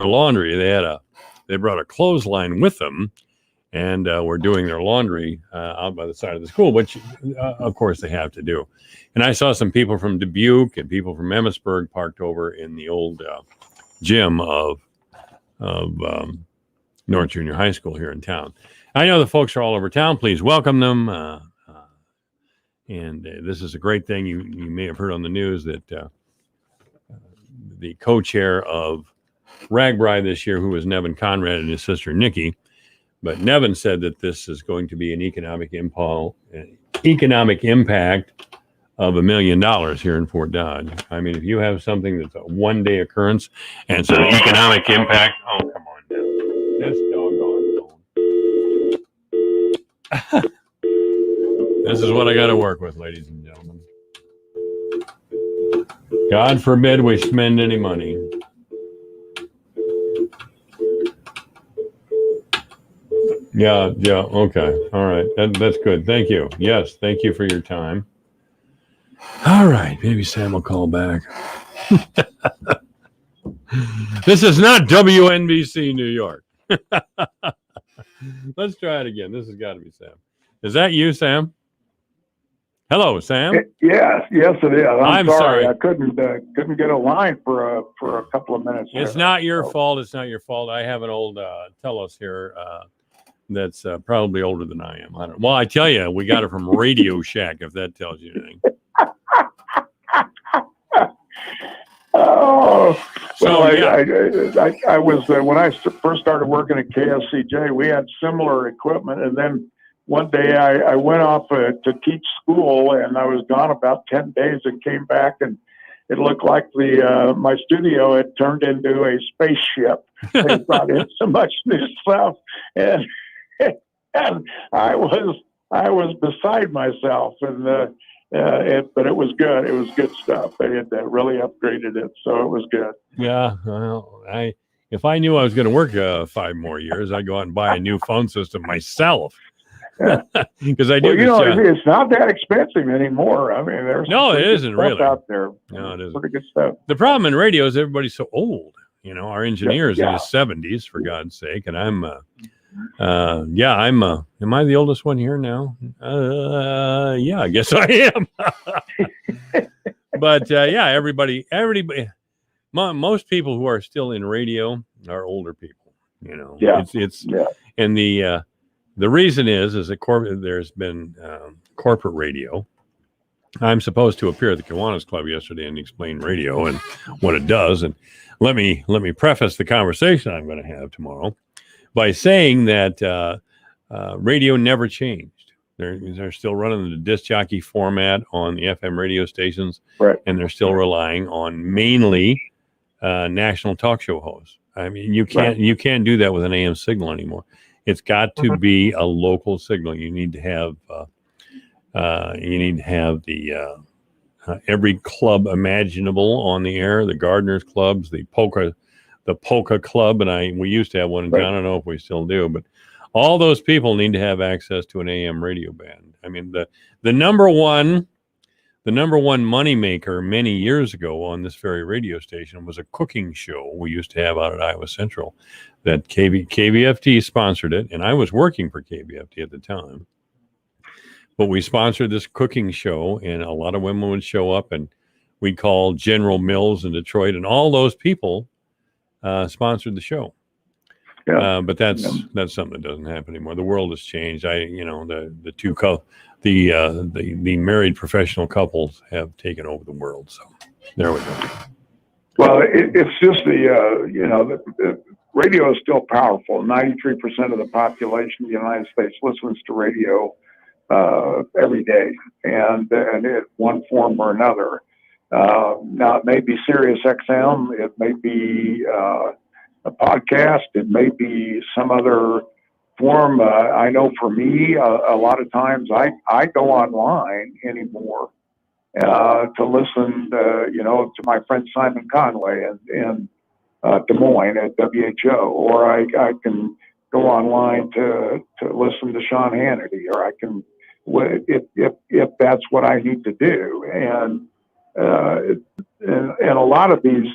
laundry. They brought a clothesline with them, and were doing their laundry out by the side of the school, which of course they have to do. And I saw some people from Dubuque and people from Emmitsburg parked over in the old gym of North Junior High School here in town. I know the folks are all over town. Please welcome them. And this is a great thing. You may have heard on the news that the co-chair of RAGBRAI this year, who was Nevin Conrad and his sister Nikki, but Nevin said that this is going to be an economic impact of $1 million here in Fort Dodge. I mean, if you have something that's a one-day occurrence and it's an economic impact, oh, come on now. This doggone phone. This is what I got to work with, ladies and gentlemen. God forbid we spend any money. Yeah, okay. All right. That's good. Thank you. Yes, thank you for your time. All right. Maybe Sam will call back. This is not WNBC New York. Let's try it again. This has got to be Sam. Is that you, Sam? Hello, Sam. Yes, it is. I'm sorry. I couldn't get a line for a couple of minutes. It's not your fault. It's not your fault. I have an old Telos here that's probably older than I am. Well, I tell you, we got it from Radio Shack, if that tells you anything. Oh, so well, yeah. I was when I first started working at KSCJ, we had similar equipment, and then one day I went off to teach school, and I was gone about 10 days and came back, and it looked like my studio had turned into a spaceship. They brought in so much new stuff, and I was beside myself, but it was good. It was good stuff. They had really upgraded it, so it was good. Yeah, well, if I knew I was going to work 5 more years, I'd go out and buy a new phone system myself. Because I do. Well, it's not that expensive anymore. I mean, there's it isn't really out there. No, it isn't. Pretty good stuff. The problem in radio is everybody's so old. You know, our engineer's in Yeah. his 70s, for God's sake, and I'm. Am I the oldest one here now? Yeah, I guess I am. But everybody. Most people who are still in radio are older people. You know, and the reason is that there's been corporate radio. I'm supposed to appear at the Kiwanis Club yesterday and explain radio and what it does. And let me preface the conversation I'm going to have tomorrow by saying that radio never changed. They're still running the disc jockey format on the FM radio stations, right? And they're still relying on mainly national talk show hosts. I mean, you can't do that with an AM signal anymore. It's got to be a local signal. You need to have the every club imaginable on the air. The Gardeners clubs, the polka club, and we used to have one in town. I don't know if we still do, but all those people need to have access to an AM radio band. I mean, the number one moneymaker many years ago on this very radio station was a cooking show we used to have out at Iowa Central that KBFT sponsored it, and I was working for KBFT at the time. But we sponsored this cooking show, and a lot of women would show up, and we called General Mills in Detroit, and all those people sponsored the show. Yeah. But that's something that doesn't happen anymore. The world has changed. The married professional couples have taken over the world. So there we go. Well, it's just the radio is still powerful. 93% of the population of the United States listens to radio every day, and in one form or another. Now, it may be Sirius XM, it may be a podcast, it may be some other form. I know for me, a lot of times I go online anymore to listen, to my friend Simon Conway in Des Moines at WHO, or I can go online to listen to Sean Hannity, or I can, if that's what I need to do. And a lot of these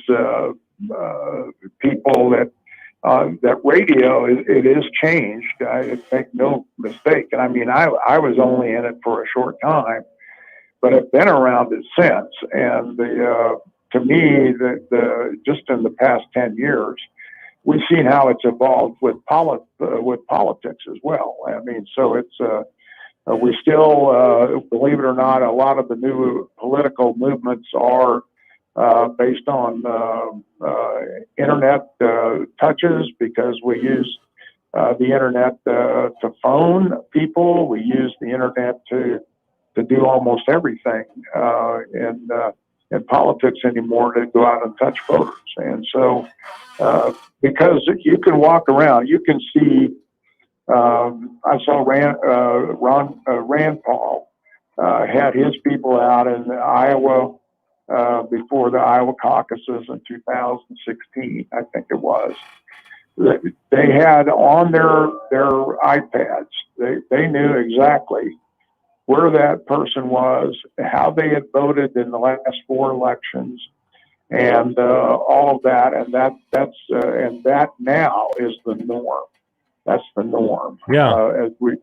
people that that radio, it is changed. I make no mistake. And I mean, I was only in it for a short time, but I've been around it since. And to me, just in the past 10 years, we've seen how it's evolved with politics as well. I mean, so it's we still, believe it or not, a lot of the new political movements are based on internet touches, because we use the internet to phone people. We use the internet to do almost everything in politics anymore, to go out and touch voters. And so, because you can walk around, you can see. I saw Rand Paul had his people out in Iowa before the Iowa caucuses in 2016, I think it was. They had on their iPads, they knew exactly where that person was, how they had voted in the last 4 elections, and all of that, and that now is the norm. That's the norm. Yeah. As we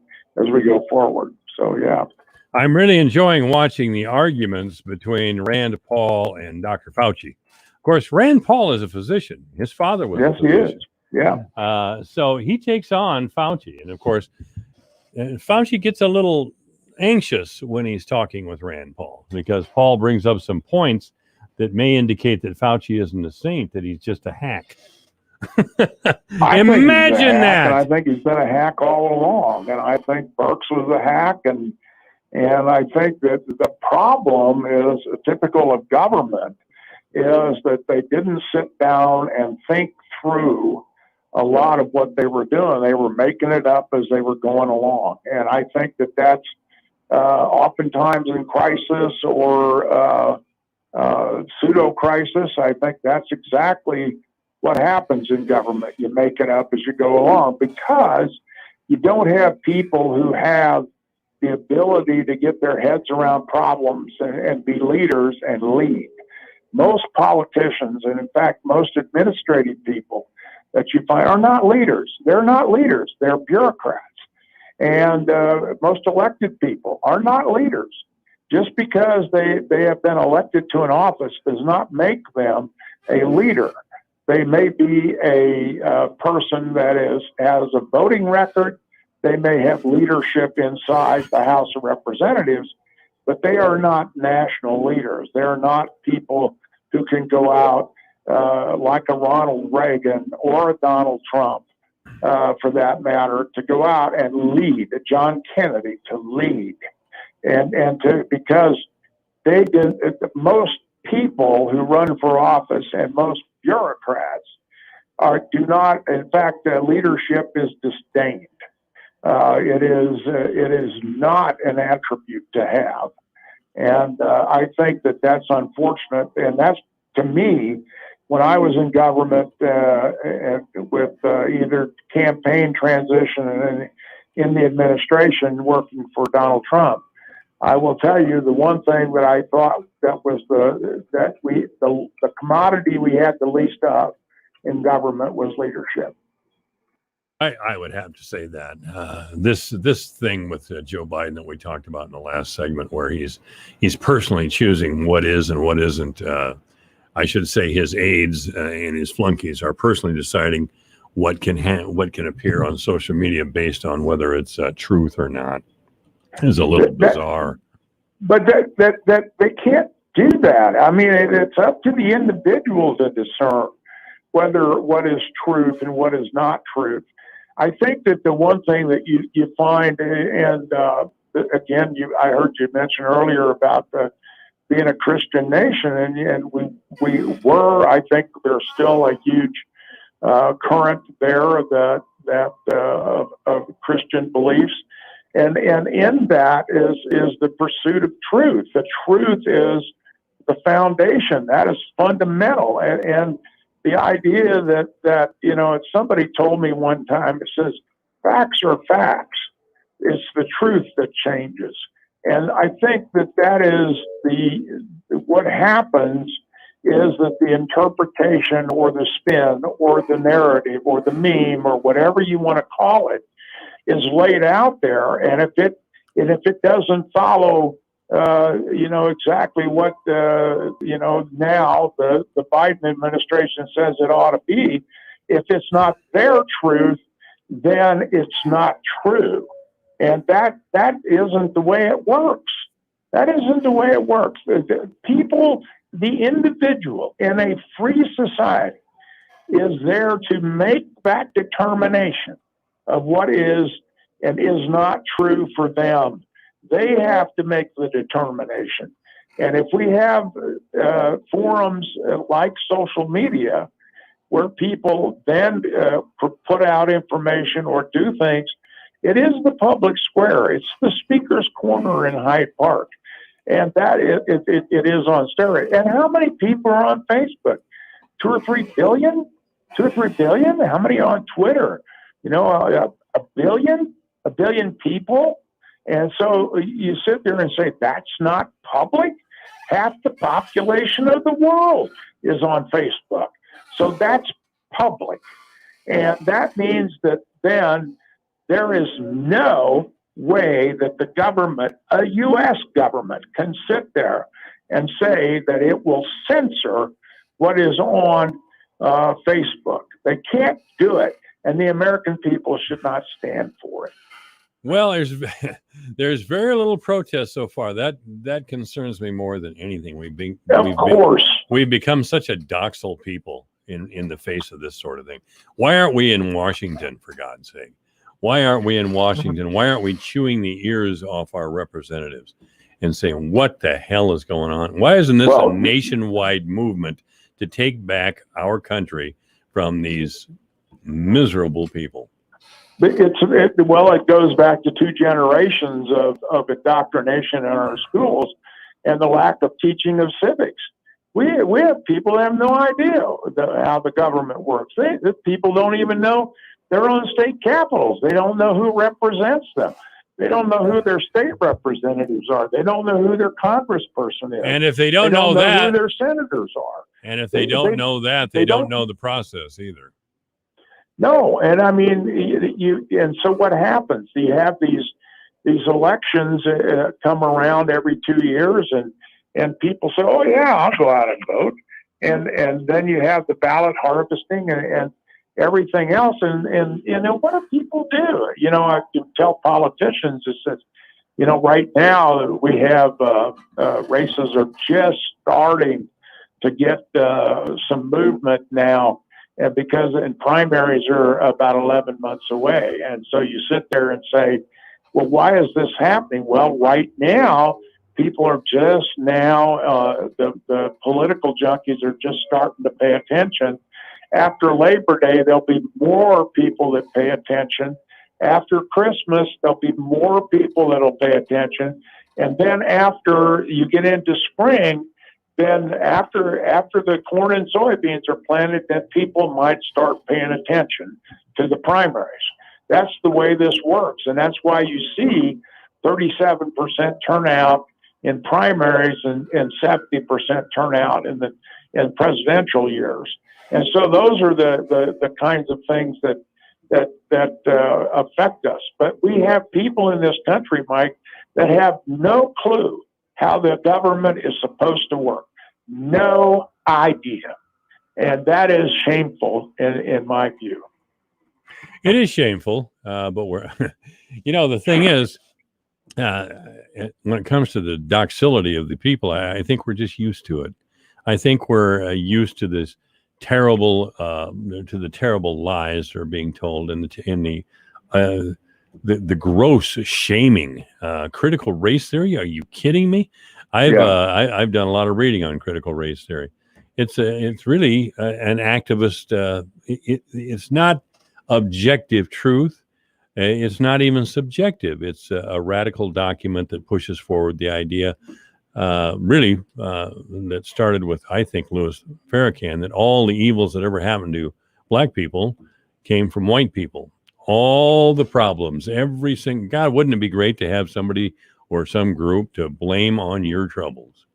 go forward. So yeah. I'm really enjoying watching the arguments between Rand Paul and Dr. Fauci. Of course, Rand Paul is a physician. His father was a physician. He is. Yeah. So he takes on Fauci, and of course, Fauci gets a little anxious when he's talking with Rand Paul, because Paul brings up some points that may indicate that Fauci isn't a saint, that he's just a hack. Imagine that. And I think he's been a hack all along. And I think Birx was a hack. And I think that the problem is typical of government, is that they didn't sit down and think through a lot of what they were doing. They were making it up as they were going along. And I think that that's oftentimes in crisis or pseudo crisis. I think that's exactly what happens in government. You make it up as you go along, because you don't have people who have the ability to get their heads around problems and be leaders and lead. Most politicians, and in fact, most administrative people that you find, are not leaders. They're not leaders. They're bureaucrats. And most elected people are not leaders. Just because they have been elected to an office does not make them a leader. They may be a person that has a voting record. They may have leadership inside the House of Representatives, but they are not national leaders. They're not people who can go out like a Ronald Reagan or a Donald Trump, for that matter, to go out and lead, John Kennedy to lead. Because they did, most people who run for office and most bureaucrats do not. In fact, leadership is disdained. It is not an attribute to have, and I think that that's unfortunate. And that's, to me, when I was in government with either campaign transition and in the administration working for Donald Trump, I will tell you the one thing that I thought that was the commodity we had the least of in government was leadership. I would have to say that this thing with Joe Biden that we talked about in the last segment, where he's personally choosing what is and what isn't. I should say his aides and his flunkies are personally deciding what can appear on social media based on whether it's truth or not. Is a little bizarre. But that they can't do that. I mean, it's up to the individual to discern whether what is truth and what is not truth. I think that the one thing that you find, and again, I heard you mention earlier about being a Christian nation, and we were. I think there's still a huge current there of Christian beliefs. And in that is the pursuit of truth. The truth is the foundation. That is fundamental. And the idea that somebody told me one time, it says, facts are facts. It's the truth that changes. And I think that is what happens is that the interpretation or the spin or the narrative or the meme or whatever you want to call it is laid out there, and if it doesn't follow, exactly what now the Biden administration says it ought to be, if it's not their truth, then it's not true, and that isn't the way it works. That isn't the way it works. The individual in a free society is there to make that determination of what is and is not true for them. They have to make the determination. And if we have forums like social media where people then put out information or do things, it is the public square. It's the speaker's corner in Hyde Park. And that it is on steroids. And how many people are on Facebook? 2 or 3 billion? 2 or 3 billion? How many on Twitter? A billion? A billion people? And so you sit there and say, that's not public? Half the population of the world is on Facebook. So that's public. And that means that then there is no way that the government, a U.S. government, can sit there and say that it will censor what is on Facebook. They can't do it, and the American people should not stand for it. Well, there's very little protest so far. That concerns me more than anything. We've become such a docile people in the face of this sort of thing. Why aren't we in Washington, for God's sake? Why aren't we in Washington? Why aren't we chewing the ears off our representatives and saying, what the hell is going on? Why isn't this a nationwide movement to take back our country from these miserable people? It goes back to 2 generations of indoctrination in our schools and the lack of teaching of civics. We have people that have no idea how the government works. The people don't even know their own state capitals. They don't know who represents them. They don't know who their state representatives are. They don't know who their congressperson is. And if they don't know that, who their senators are. And if they don't know that, they don't know the process either. No, and I mean, and so what happens? You have these elections come around every 2 years, and people say, "Oh yeah, I'll go out and vote," and then you have the ballot harvesting and everything else, and what do people do? I can tell politicians is that, right now we have races are just starting to get some movement now, and because primaries are about 11 months away, and so you sit there and say, well, why is this happening? Well, right now people are just now the political junkies are just starting to pay attention. After Labor Day, there'll be more people that pay attention. After Christmas, there'll be more people that'll pay attention. And then after you get into spring, then after the corn and soybeans are planted, then people might start paying attention to the primaries. That's the way this works. And that's why you see 37% turnout in primaries and 70% turnout in presidential years. And so those are the kinds of things that affect us. But we have people in this country, Mike, that have no clue how the government is supposed to work. No idea. And that is shameful in my view. It is shameful, but we're, the thing is, when it comes to the docility of the people, I think we're just used to it. I think we're used to this terrible lies that are being told in the gross shaming, critical race theory. Are you kidding me? I've done a lot of reading on critical race theory. It's really an activist. It's not objective truth. It's not even subjective. It's a radical document that pushes forward the idea, that started with, I think, Louis Farrakhan, that all the evils that ever happened to black people came from white people. All the problems, every single, God, wouldn't it be great to have somebody or some group to blame on your troubles?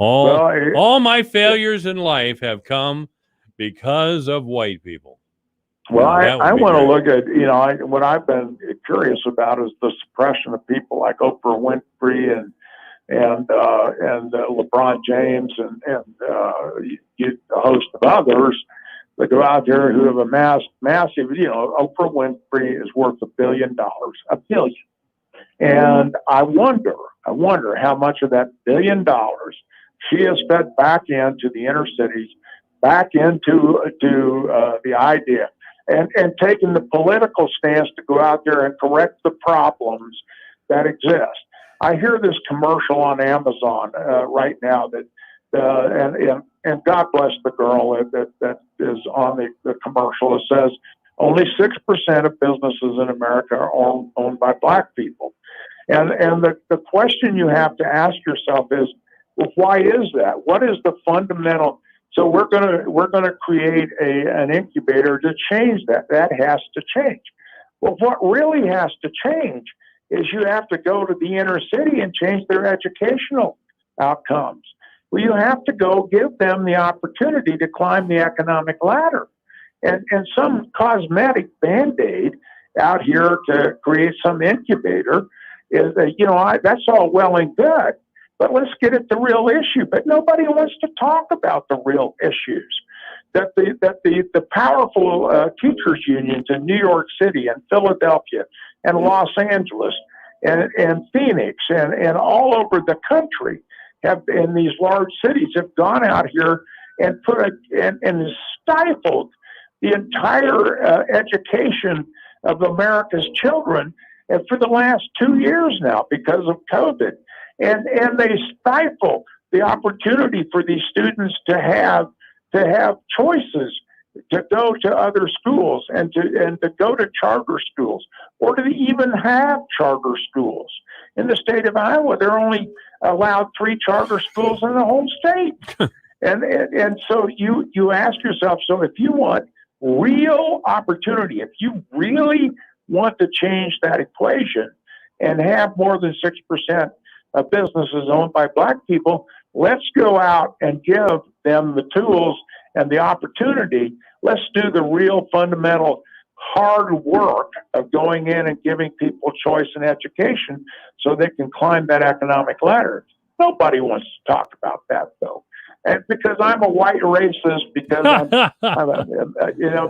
All my failures in life have come because of white people. Well, I want to look at, what I've been curious about is the suppression of people like Oprah Winfrey and LeBron James and a host of others that go out there who have amassed massive, Oprah Winfrey is worth $1 billion, $1 billion. And I wonder how much of that $1 billion she has fed back into the inner cities, back into the idea, and taken the political stance to go out there and correct the problems that exist. I hear this commercial on Amazon right now that, and God bless the girl that is on the commercial. It says only 6% of businesses in America are owned by Black people. And the question you have to ask yourself is, well, why is that? What is the fundamental? So we're gonna create an incubator to change that. That has to change. Well, what really has to change is you have to go to the inner city and change their educational outcomes. Well, you have to go give them the opportunity to climb the economic ladder. And some cosmetic Band-Aid out here to create some incubator is, that's all well and good, but let's get at the real issue. But nobody wants to talk about the real issues. That the powerful teachers unions in New York City and Philadelphia and Los Angeles and Phoenix and all over the country have, in these large cities, have gone out here and and stifled the entire education of America's children, and for the last 2 years now because of COVID, and they stifle the opportunity for these students to have choices, to go to other schools and to go to charter schools, or to even have charter schools. In the state of Iowa, they're only allowed 3 charter schools in the whole state. and so you ask yourself, so if you want real opportunity, if you really want to change that equation and have more than 6% of businesses owned by Black people, let's go out and give them the tools and the opportunity. Let's do the real fundamental hard work of going in and giving people choice and education so they can climb that economic ladder. Nobody wants to talk about that, though. And because I'm a white racist, because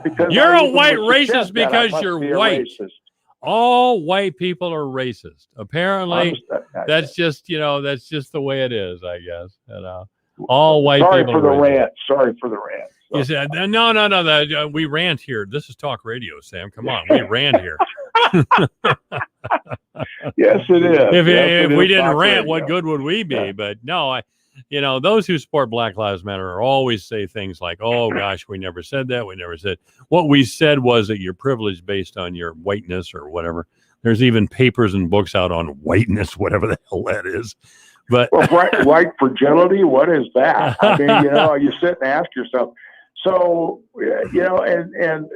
because you're a white racist because you're white. All white people are racist. Apparently, that's just the way it is, I guess. All white people. Sorry for the rant. You said no. We rant here. This is talk radio, Sam. Come on, we rant here. Yes, it is. If we didn't rant, what good would we be? Yeah. But no, those who support Black Lives Matter always say things like, "Oh gosh, we never said that. We never said." What we said was that you're privileged based on your whiteness or whatever. There's even papers and books out on whiteness, whatever the hell that is. But white fragility, what is that? I mean, you sit and ask yourself. So, and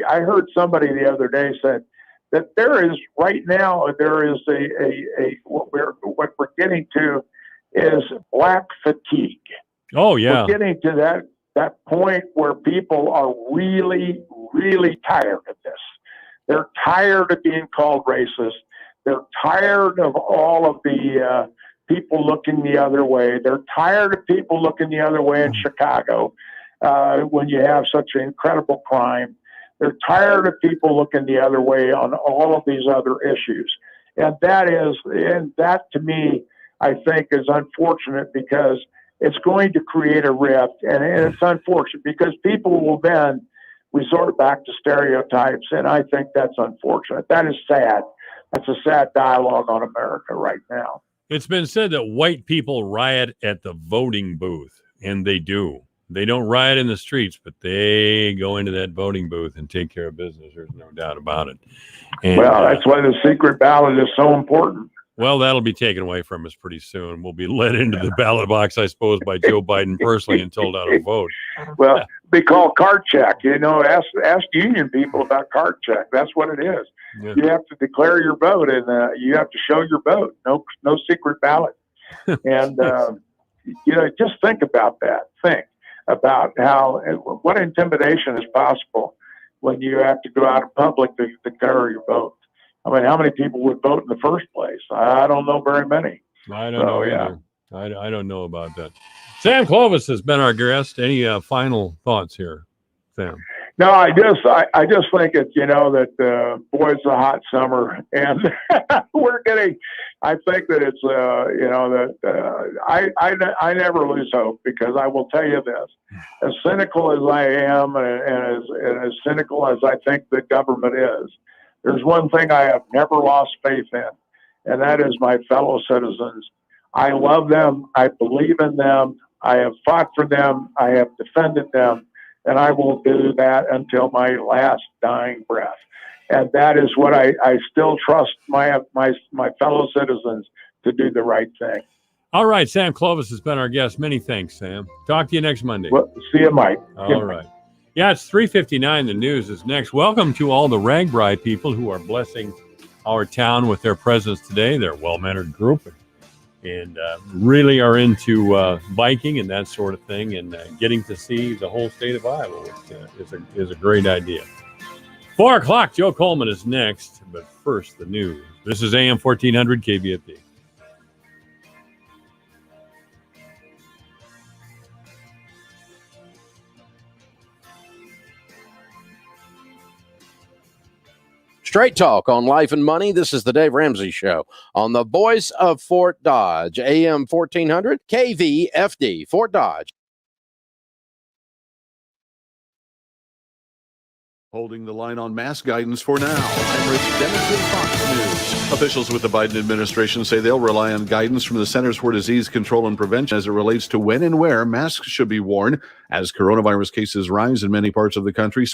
I heard somebody the other day said that there is what we're getting to is Black fatigue. Oh yeah. We're getting to that point where people are really, really tired of this. They're tired of being called racist. They're tired of all of the people looking the other way. They're tired of people looking the other way in Chicago when you have such an incredible crime. They're tired of people looking the other way on all of these other issues. And that to me, I think is unfortunate because it's going to create a rift. And it's unfortunate because people will then resort back to stereotypes. And I think that's unfortunate. That is sad. That's a sad dialogue on America right now. It's been said that white people riot at the voting booth, and they do. They don't riot in the streets, but they go into that voting booth and take care of business. There's no doubt about it. And, that's why the secret ballot is so important. Well, that'll be taken away from us pretty soon. We'll be led into the ballot box, I suppose, by Joe Biden personally and told how to vote. Well, they call card check. Ask union people about card check. That's what it is. Yeah. You have to declare your vote, and you have to show your vote. No secret ballot. And just think about that. Think about what intimidation is possible when you have to go out in public to carry your vote. I mean, how many people would vote in the first place? I don't know very many. I don't know either. I don't know about that. Sam Clovis has been our guest. Any final thoughts here, Sam? No, I just think it's, that, boy, it's a hot summer, and I think that it's, I never lose hope, because I will tell you this, as cynical as I am, and as cynical as I think the government is, there's one thing I have never lost faith in, and that is my fellow citizens. I love them. I believe in them. I have fought for them. I have defended them. And I will do that until my last dying breath. And that is what I still trust my fellow citizens to do the right thing. All right. Sam Clovis has been our guest. Many thanks, Sam. Talk to you next Monday. Well, see you, Mike. All right. Yeah, it's 3:59. The news is next. Welcome to all the RAGBRAI people who are blessing our town with their presence today. They're a well-mannered group and really are into biking and that sort of thing, and getting to see the whole state of Iowa, which is a great idea. 4 o'clock, Joe Coleman is next, but first, the news. This is AM 1400 KBFD. Straight talk on life and money. This is the Dave Ramsey Show on the voice of Fort Dodge, AM 1400 KVFD, Fort Dodge. Holding the line on mask guidance for now. I'm Rich Dennison, Fox News. Officials with the Biden administration say they'll rely on guidance from the Centers for Disease Control and Prevention as it relates to when and where masks should be worn. As coronavirus cases rise in many parts of the country,